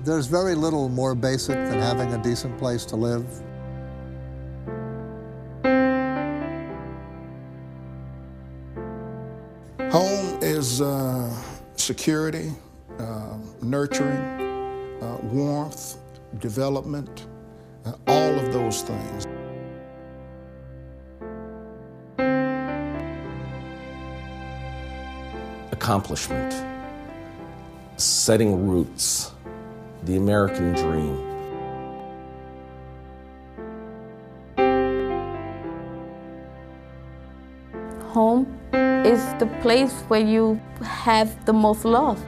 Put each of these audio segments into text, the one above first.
There's very little more basic than having a decent place to live. Home is security, nurturing, warmth, development, all of those things. Accomplishment, setting roots, the American dream. Home is the place where you have the most love.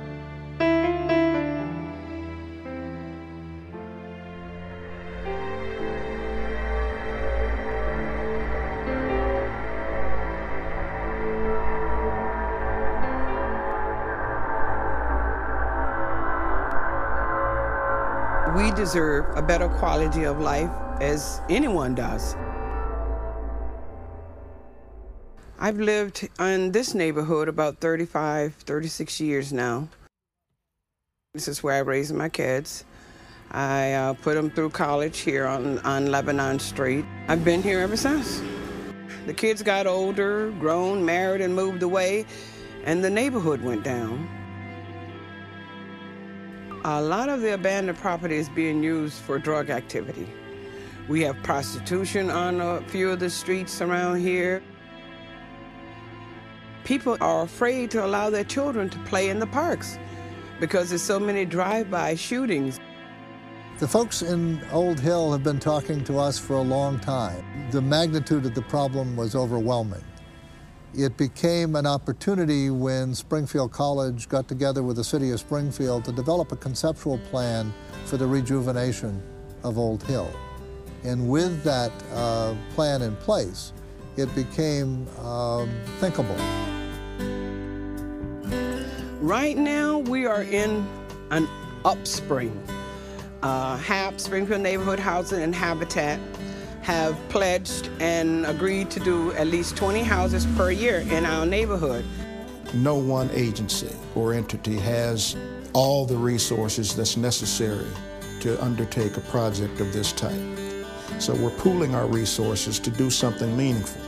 We deserve a better quality of life, as anyone does. I've lived in this neighborhood about 35, 36 years now. This is where I raised my kids. I put them through college here on Lebanon Street. I've been here ever since. The kids got older, grown, married, and moved away, and the neighborhood went down. A lot of the abandoned property is being used for drug activity. We have prostitution on a few of the streets around here. People are afraid to allow their children to play in the parks because there's so many drive-by shootings. The folks in Old Hill have been talking to us for a long time. The magnitude of the problem was overwhelming. It became an opportunity when Springfield College got together with the city of Springfield to develop a conceptual plan for the rejuvenation of Old Hill. And with that plan in place, it became thinkable. Right now, we are in an upspring. HAP, Springfield Neighborhood Housing and Habitat, have pledged and agreed to do at least 20 houses per year in our neighborhood. No one agency or entity has all the resources that's necessary to undertake a project of this type. So we're pooling our resources to do something meaningful.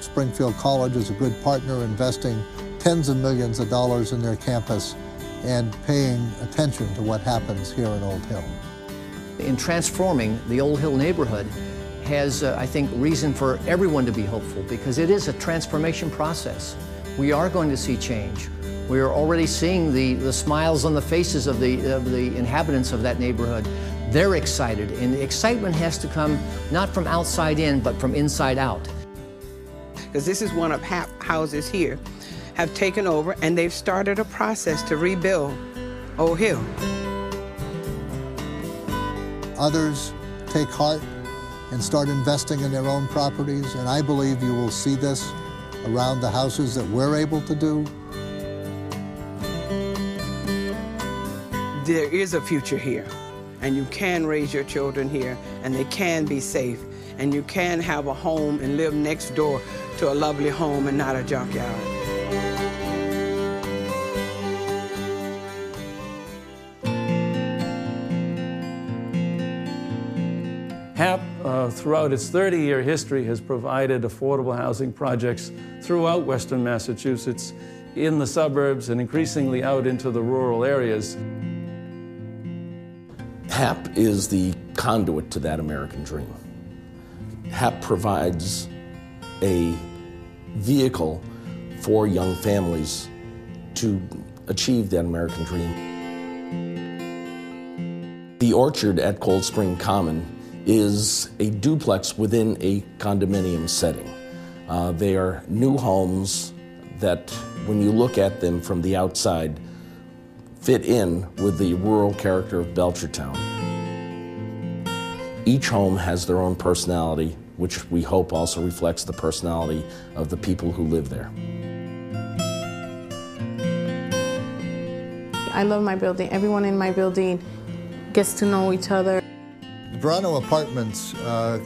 Springfield College is a good partner, investing tens of millions of dollars in their campus and paying attention to what happens here in Old Hill. In transforming the Old Hill neighborhood has, I think, reason for everyone to be hopeful, because it is a transformation process. We are going to see change. We are already seeing the smiles on the faces of the inhabitants of that neighborhood. They're excited, and the excitement has to come not from outside in, but from inside out. Because this is one of HAP houses here, have taken over, and they've started a process to rebuild Old Hill. Others take heart and start investing in their own properties, and I believe you will see this around the houses that we're able to do. There is a future here, and you can raise your children here, and they can be safe, and you can have a home and live next door to a lovely home and not a junkyard. HAP, throughout its 30-year history, has provided affordable housing projects throughout Western Massachusetts, in the suburbs, and increasingly out into the rural areas. HAP is the conduit to that American dream. HAP provides a vehicle for young families to achieve that American dream. The Orchard at Cold Spring Common is a duplex within a condominium setting. They are new homes that, when you look at them from the outside, fit in with the rural character of Belchertown. Each home has their own personality, which we hope also reflects the personality of the people who live there. I love my building. Everyone in my building gets to know each other. Verano Apartments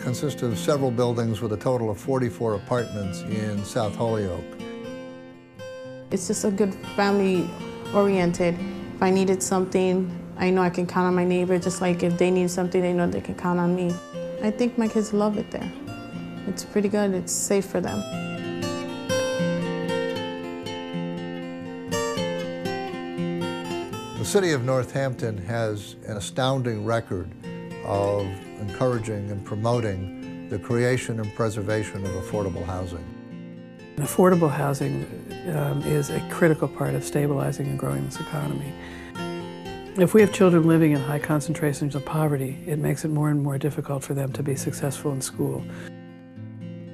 consist of several buildings with a total of 44 apartments in South Holyoke. It's just a good family-oriented. If I needed something, I know I can count on my neighbor, just like if they need something, they know they can count on me. I think my kids love it there. It's pretty good, it's safe for them. The city of Northampton has an astounding record of encouraging and promoting the creation and preservation of affordable housing. Affordable housing is a critical part of stabilizing and growing this economy. If we have children living in high concentrations of poverty, it makes it more and more difficult for them to be successful in school.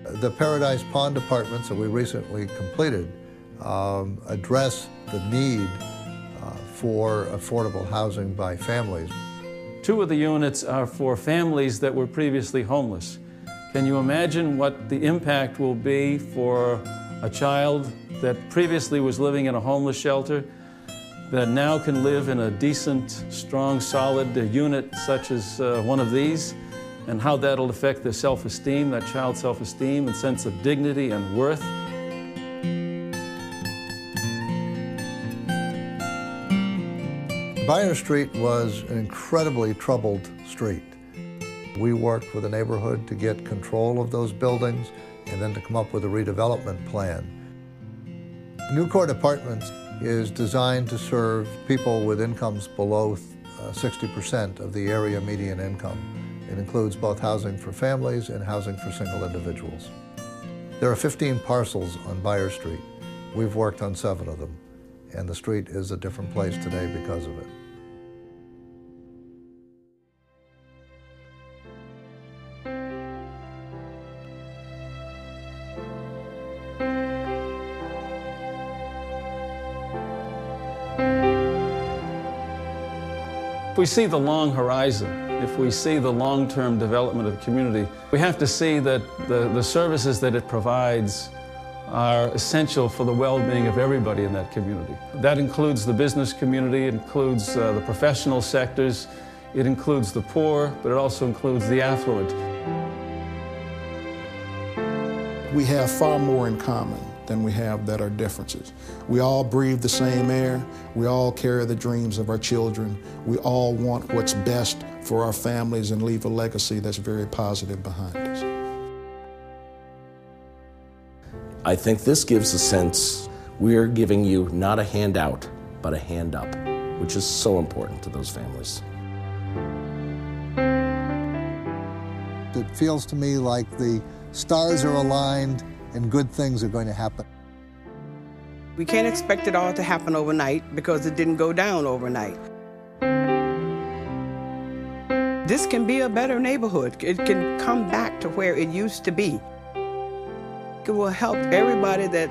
The Paradise Pond apartments that we recently completed address the need for affordable housing by families. 2 of the units are for families that were previously homeless. Can you imagine what the impact will be for a child that previously was living in a homeless shelter that now can live in a decent, strong, solid unit such as one of these, and how that'll affect their self-esteem, that child's self-esteem and sense of dignity and worth? Byers Street was an incredibly troubled street. We worked with the neighborhood to get control of those buildings and then to come up with a redevelopment plan. Newcourt Apartments is designed to serve people with incomes below 60% of the area median income. It includes both housing for families and housing for single individuals. There are 15 parcels on Byers Street. We've worked on 7 of them, and the street is a different place today because of it. If we see the long horizon, if we see the long-term development of the community, we have to see that the services that it provides are essential for the well-being of everybody in that community. That includes the business community, it includes the professional sectors, it includes the poor, but it also includes the affluent. We have far more in common than we have that are differences. We all breathe the same air. We all carry the dreams of our children. We all want what's best for our families and leave a legacy that's very positive behind us. I think this gives a sense we're giving you not a handout, but a hand up, which is so important to those families. It feels to me like the stars are aligned and good things are going to happen. We can't expect it all to happen overnight because it didn't go down overnight. This can be a better neighborhood. It can come back to where it used to be. It will help everybody that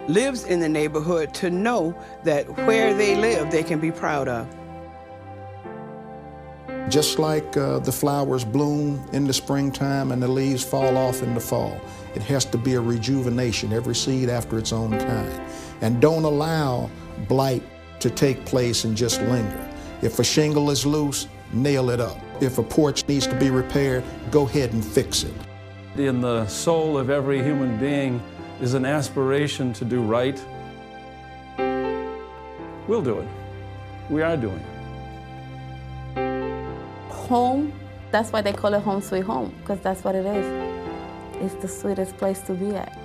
lives in the neighborhood to know that where they live, they can be proud of. Just like the flowers bloom in the springtime and the leaves fall off in the fall, it has to be a rejuvenation, every seed after its own kind. And don't allow blight to take place and just linger. If a shingle is loose, nail it up. If a porch needs to be repaired, go ahead and fix it. In the soul of every human being is an aspiration to do right. We'll do it. We are doing it. Home, that's why they call it home sweet home, because that's what it is. It's the sweetest place to be at.